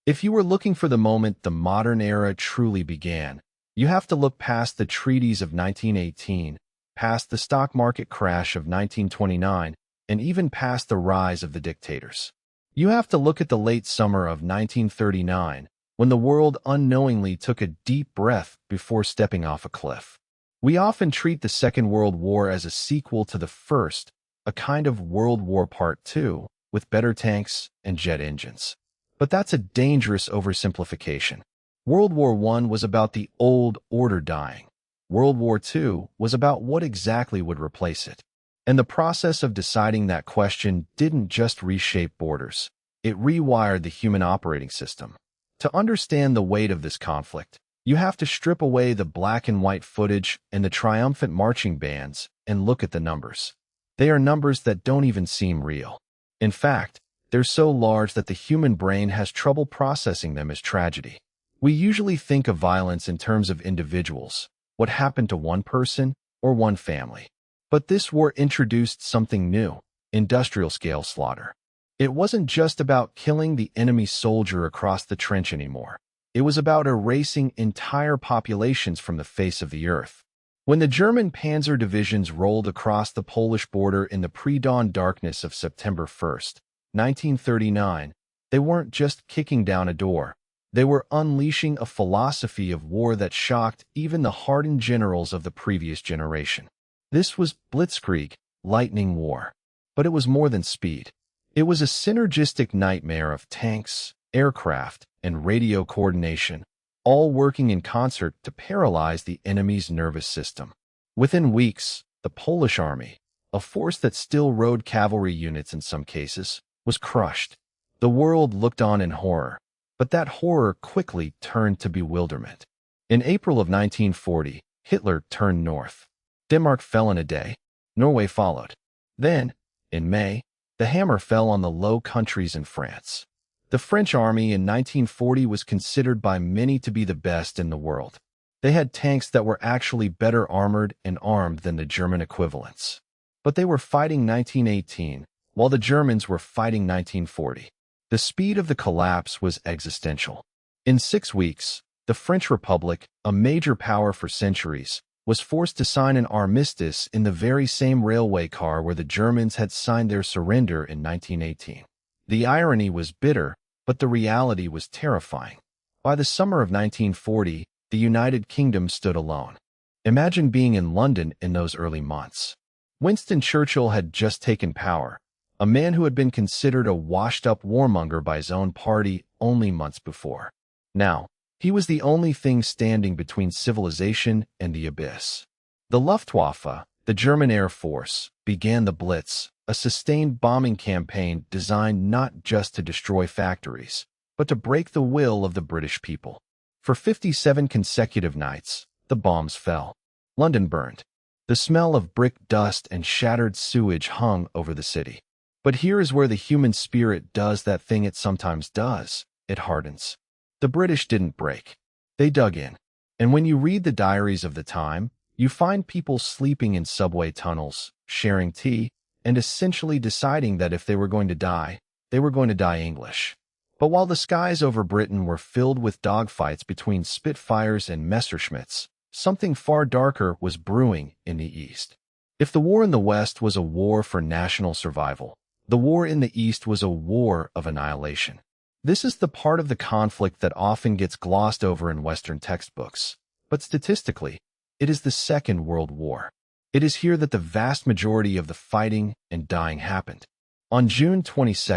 If you were looking for the moment the modern era truly began, you have to look past the treaties of 1918, past the stock market crash of 1929, and even past the rise of the dictators. You have to look at the late summer of 1939, when the world unknowingly took a deep breath before stepping off a cliff. We often treat the Second World War as a sequel to the First, a kind of World War Part II, with better tanks and jet engines. But that's a dangerous oversimplification. World War I was about the old order dying. World War II was about what exactly would replace it. And the process of deciding that question didn't just reshape borders. It rewired the human operating system. To understand the weight of this conflict, you have to strip away the black and white footage and the triumphant marching bands and look at the numbers. They are numbers that don't even seem real. In fact, they're so large that the human brain has trouble processing them as tragedy. We usually think of violence in terms of individuals, what happened to one person or one family. But this war introduced something new, industrial-scale slaughter. It wasn't just about killing the enemy soldier across the trench anymore. It was about erasing entire populations from the face of the earth. When the German panzer divisions rolled across the Polish border in the pre-dawn darkness of September 1st, 1939, they weren't just kicking down a door. They were unleashing a philosophy of war that shocked even the hardened generals of the previous generation. This was blitzkrieg, lightning war. But it was more than speed. It was a synergistic nightmare of tanks, aircraft, and radio coordination, all working in concert to paralyze the enemy's nervous system. Within weeks, the Polish army, a force that still rode cavalry units in some cases, was crushed. The world looked on in horror, but that horror quickly turned to bewilderment. In April of 1940, Hitler turned north. Denmark fell in a day. Norway followed. Then, in May, the hammer fell on the Low Countries in France. The French army in 1940 was considered by many to be the best in the world. They had tanks that were actually better armored and armed than the German equivalents. But they were fighting 1918, while the Germans were fighting 1940. The speed of the collapse was existential. In 6 weeks, the French Republic, a major power for centuries, was forced to sign an armistice in the very same railway car where the Germans had signed their surrender in 1918. The irony was bitter, but the reality was terrifying. By the summer of 1940, the United Kingdom stood alone. Imagine being in London in those early months. Winston Churchill had just taken power, a man who had been considered a washed-up warmonger by his own party only months before. Now, he was the only thing standing between civilization and the abyss. The Luftwaffe, the German Air Force, began the Blitz, a sustained bombing campaign designed not just to destroy factories, but to break the will of the British people. For 57 consecutive nights, the bombs fell. London burned. The smell of brick dust and shattered sewage hung over the city. But here is where the human spirit does that thing it sometimes does. It hardens. The British didn't break. They dug in. And when you read the diaries of the time, you find people sleeping in subway tunnels, sharing tea, and essentially deciding that if they were going to die, they were going to die English. But while the skies over Britain were filled with dogfights between Spitfires and Messerschmitts, something far darker was brewing in the East. If the war in the West was a war for national survival, the war in the East was a war of annihilation. This is the part of the conflict that often gets glossed over in Western textbooks. But statistically, it is the Second World War. It is here that the vast majority of the fighting and dying happened. On June 22,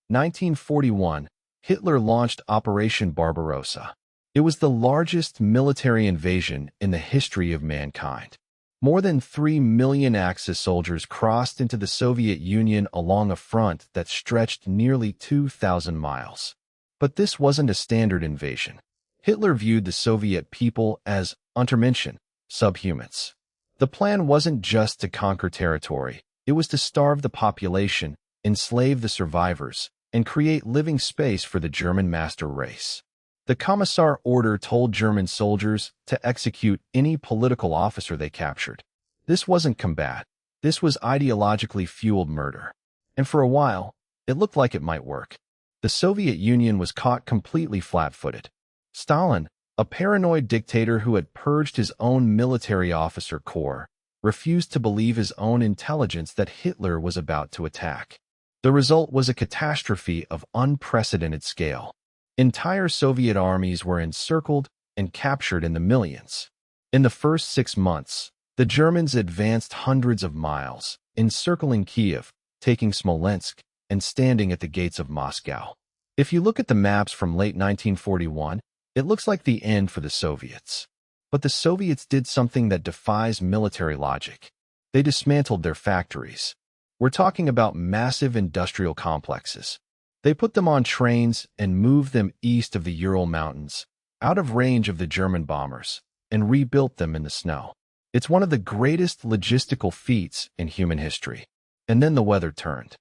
1941, Hitler launched Operation Barbarossa. It was the largest military invasion in the history of mankind. More than 3 million Axis soldiers crossed into the Soviet Union along a front that stretched nearly 2,000 miles. But this wasn't a standard invasion. Hitler viewed the Soviet people as Untermenschen, subhumans. The plan wasn't just to conquer territory. It was to starve the population, enslave the survivors, and create living space for the German master race. The Commissar order told German soldiers to execute any political officer they captured. This wasn't combat. This was ideologically fueled murder. And for a while, it looked like it might work. The Soviet Union was caught completely flat-footed. Stalin, a paranoid dictator who had purged his own military officer corps, refused to believe his own intelligence that Hitler was about to attack. The result was a catastrophe of unprecedented scale. Entire Soviet armies were encircled and captured in the millions. In the first 6 months, the Germans advanced hundreds of miles, encircling Kiev, taking Smolensk, and standing at the gates of Moscow. If you look at the maps from late 1941, it looks like the end for the Soviets. But the Soviets did something that defies military logic. They dismantled their factories. We're talking about massive industrial complexes. They put them on trains and moved them east of the Ural Mountains, out of range of the German bombers, and rebuilt them in the snow. It's one of the greatest logistical feats in human history. And then the weather turned.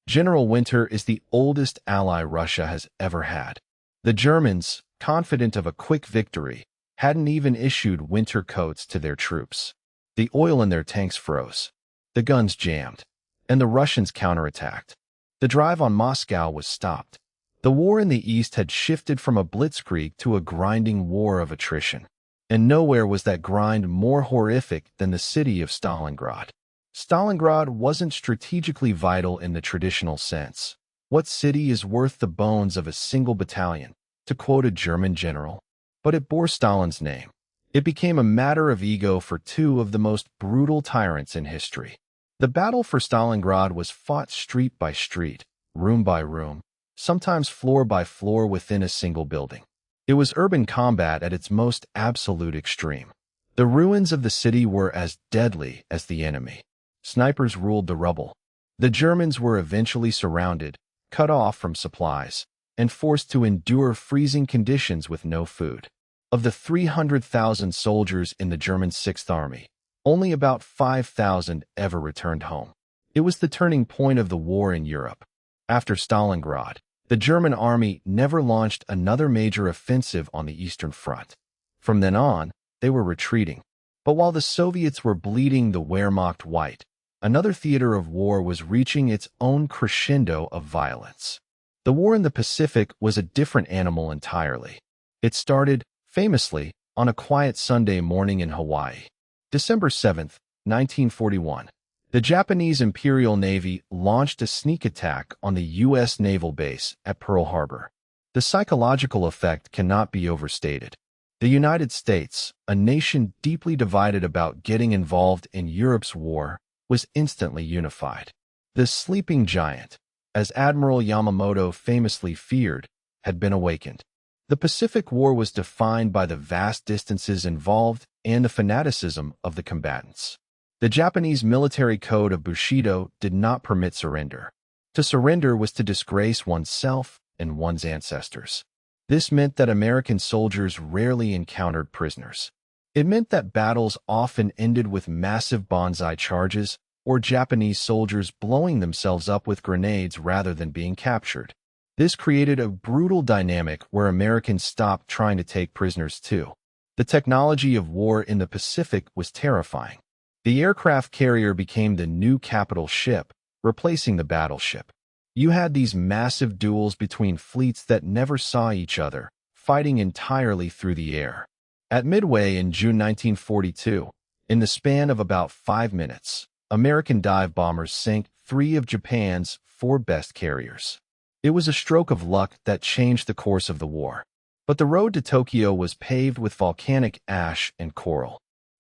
General Winter is the oldest ally Russia has ever had. The Germans, confident of a quick victory, hadn't even issued winter coats to their troops. The oil in their tanks froze. The guns jammed. And the Russians counterattacked. The drive on Moscow was stopped. The war in the East had shifted from a blitzkrieg to a grinding war of attrition. And nowhere was that grind more horrific than the city of Stalingrad. Stalingrad wasn't strategically vital in the traditional sense. What city is worth the bones of a single battalion, to quote a German general? But it bore Stalin's name. It became a matter of ego for two of the most brutal tyrants in history. The battle for Stalingrad was fought street by street, room by room, sometimes floor by floor within a single building. It was urban combat at its most absolute extreme. The ruins of the city were as deadly as the enemy. Snipers ruled the rubble. The Germans were eventually surrounded, cut off from supplies, and forced to endure freezing conditions with no food. Of the 300,000 soldiers in the German Sixth Army, only about 5,000 ever returned home. It was the turning point of the war in Europe. After Stalingrad, the German army never launched another major offensive on the Eastern Front. From then on, they were retreating. But while the Soviets were bleeding the Wehrmacht white, another theater of war was reaching its own crescendo of violence. The war in the Pacific was a different animal entirely. It started, famously, on a quiet Sunday morning in Hawaii. December 7, 1941. The Japanese Imperial Navy launched a sneak attack on the U.S. naval base at Pearl Harbor. The psychological effect cannot be overstated. The United States, a nation deeply divided about getting involved in Europe's war, was instantly unified. The sleeping giant, as Admiral Yamamoto famously feared, had been awakened. The Pacific War was defined by the vast distances involved and the fanaticism of the combatants. The Japanese military code of Bushido did not permit surrender. To surrender was to disgrace oneself and one's ancestors. This meant that American soldiers rarely encountered prisoners. It meant that battles often ended with massive bonsai charges or Japanese soldiers blowing themselves up with grenades rather than being captured. This created a brutal dynamic where Americans stopped trying to take prisoners too. The technology of war in the Pacific was terrifying. The aircraft carrier became the new capital ship, replacing the battleship. You had these massive duels between fleets that never saw each other, fighting entirely through the air. At Midway in June 1942, in the span of about 5 minutes, American dive bombers sank 3 of Japan's 4 best carriers. It was a stroke of luck that changed the course of the war. But the road to Tokyo was paved with volcanic ash and coral.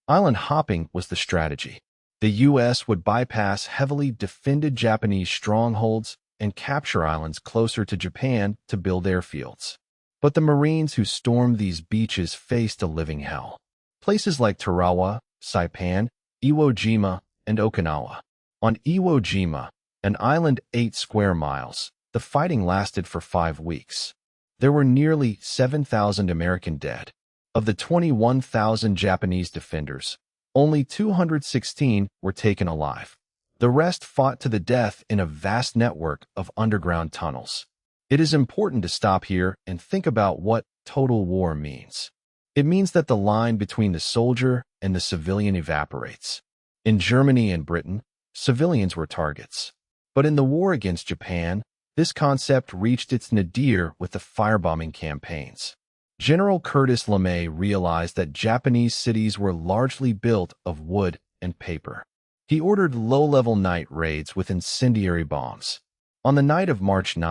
Island hopping was the strategy. The U.S. would bypass heavily defended Japanese strongholds and capture islands closer to Japan to build airfields. But the Marines who stormed these beaches faced a living hell. Places like Tarawa, Saipan, Iwo Jima, and Okinawa. On Iwo Jima, an island 8 square miles, the fighting lasted for 5 weeks. There were nearly 7,000 American dead. Of the 21,000 Japanese defenders, only 216 were taken alive. The rest fought to the death in a vast network of underground tunnels. It is important to stop here and think about what total war means. It means that the line between the soldier and the civilian evaporates. In Germany and Britain, civilians were targets. But in the war against Japan, This concept reached its nadir with the firebombing campaigns. General Curtis LeMay realized that Japanese cities were largely built of wood and paper. He ordered low-level night raids with incendiary bombs. On the night of March 9,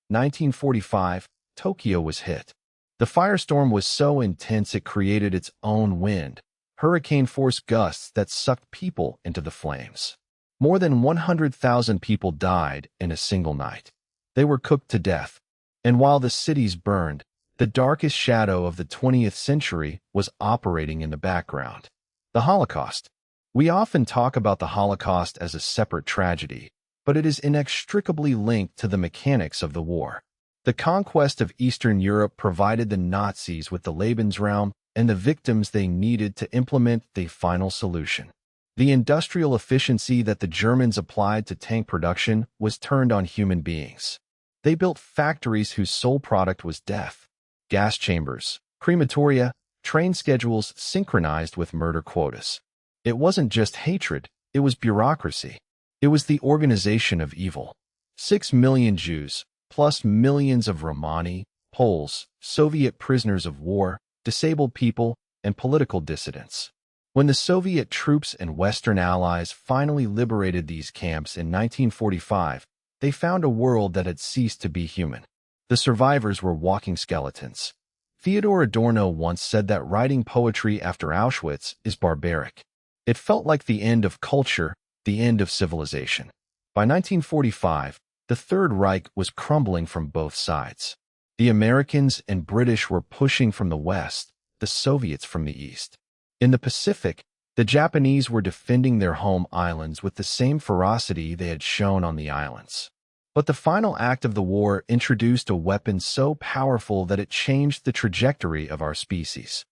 1945, Tokyo was hit. The firestorm was so intense it created its own wind, hurricane-force gusts that sucked people into the flames. More than 100,000 people died in a single night. They were cooked to death. And while the cities burned, the darkest shadow of the 20th century was operating in the background. The Holocaust. We often talk about the Holocaust as a separate tragedy, but it is inextricably linked to the mechanics of the war. The conquest of Eastern Europe provided the Nazis with the Lebensraum and the victims they needed to implement the final solution. The industrial efficiency that the Germans applied to tank production was turned on human beings. They built factories whose sole product was death. Gas chambers, crematoria, train schedules synchronized with murder quotas. It wasn't just hatred, it was bureaucracy. It was the organization of evil. 6 million Jews, plus millions of Romani, Poles, Soviet prisoners of war, disabled people, and political dissidents. When the Soviet troops and Western allies finally liberated these camps in 1945, they found a world that had ceased to be human. The survivors were walking skeletons. Theodor Adorno once said that writing poetry after Auschwitz is barbaric. It felt like the end of culture, the end of civilization. By 1945, the Third Reich was crumbling from both sides. The Americans and British were pushing from the west, the Soviets from the east. In the Pacific, the Japanese were defending their home islands with the same ferocity they had shown on the islands. But the final act of the war introduced a weapon so powerful that it changed the trajectory of our species.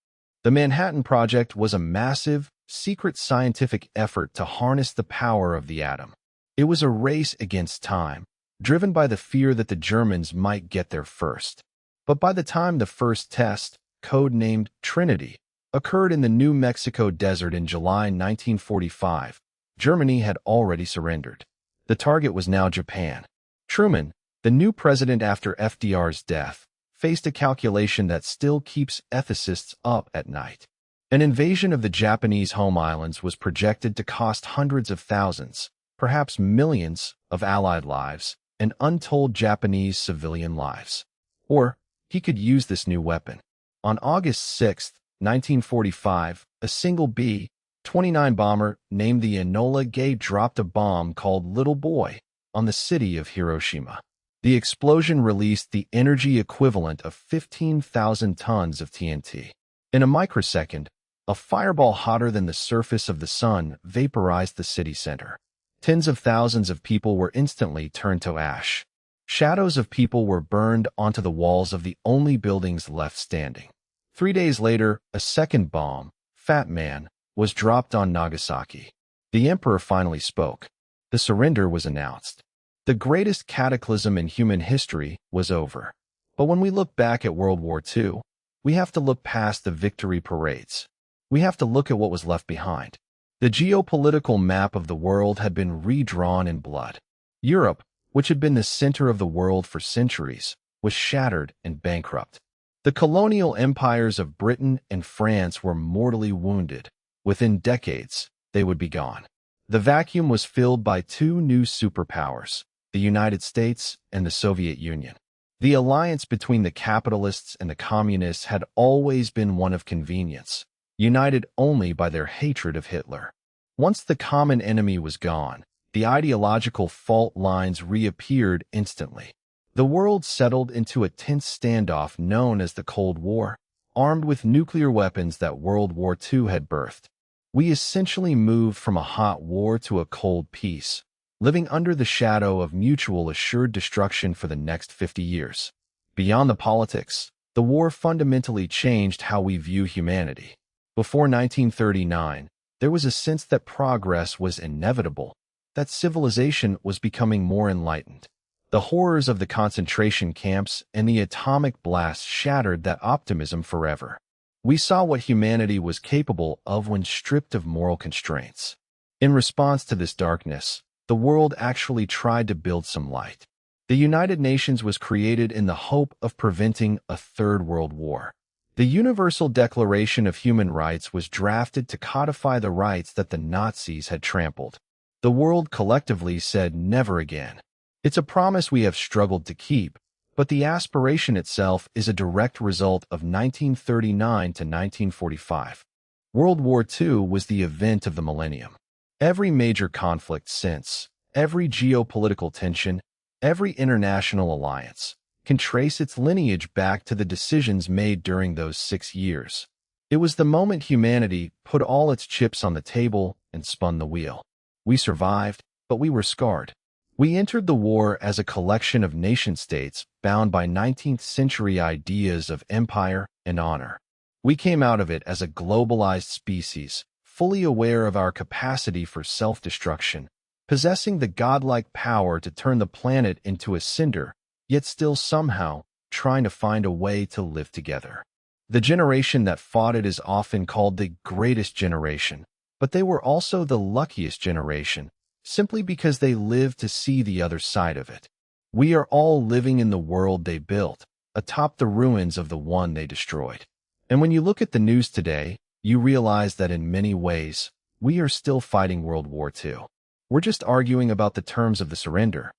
The Manhattan Project was a massive, secret scientific effort to harness the power of the atom. It was a race against time, driven by the fear that the Germans might get there first. But by the time the first test, code-named Trinity, occurred in the New Mexico desert in July 1945, Germany had already surrendered. The target was now Japan. Truman, the new president after FDR's death, faced a calculation that still keeps ethicists up at night. An invasion of the Japanese home islands was projected to cost hundreds of thousands, perhaps millions, of Allied lives and untold Japanese civilian lives. Or he could use this new weapon. On August 6, 1945, a single B-29 bomber named the Enola Gay dropped a bomb called Little Boy on the city of Hiroshima. The explosion released the energy equivalent of 15,000 tons of TNT. In a microsecond, a fireball hotter than the surface of the sun vaporized the city center. Tens of thousands of people were instantly turned to ash. Shadows of people were burned onto the walls of the only buildings left standing. 3 days later, a second bomb, Fat Man, was dropped on Nagasaki. The emperor finally spoke. The surrender was announced. The greatest cataclysm in human history was over. But when we look back at World War II, we have to look past the victory parades. We have to look at what was left behind. The geopolitical map of the world had been redrawn in blood. Europe, which had been the center of the world for centuries, was shattered and bankrupt. The colonial empires of Britain and France were mortally wounded. Within decades, they would be gone. The vacuum was filled by two new superpowers, the United States and the Soviet Union. The alliance between the capitalists and the communists had always been one of convenience, united only by their hatred of Hitler. Once the common enemy was gone, the ideological fault lines reappeared instantly. The world settled into a tense standoff known as the Cold War, armed with nuclear weapons that World War II had birthed. We essentially moved from a hot war to a cold peace, living under the shadow of mutual assured destruction for the next 50 years. Beyond the politics, the war fundamentally changed how we view humanity. Before 1939, there was a sense that progress was inevitable, that civilization was becoming more enlightened. The horrors of the concentration camps and the atomic blast shattered that optimism forever. We saw what humanity was capable of when stripped of moral constraints. In response to this darkness, the world actually tried to build some light. The United Nations was created in the hope of preventing a Third World War. The Universal Declaration of Human Rights was drafted to codify the rights that the Nazis had trampled. The world collectively said never again. It's a promise we have struggled to keep, but the aspiration itself is a direct result of 1939 to 1945. World War II was the event of the millennium. Every major conflict since, every geopolitical tension, every international alliance can trace its lineage back to the decisions made during those 6 years. It was the moment humanity put all its chips on the table and spun the wheel. We survived, but we were scarred. We entered the war as a collection of nation-states bound by 19th-century ideas of empire and honor. We came out of it as a globalized species, fully aware of our capacity for self-destruction, possessing the godlike power to turn the planet into a cinder, yet still somehow trying to find a way to live together. The generation that fought it is often called the greatest generation, but they were also the luckiest generation, simply because they lived to see the other side of it. We are all living in the world they built, atop the ruins of the one they destroyed. And when you look at the news today, you realize that in many ways, we are still fighting World War II. We're just arguing about the terms of the surrender.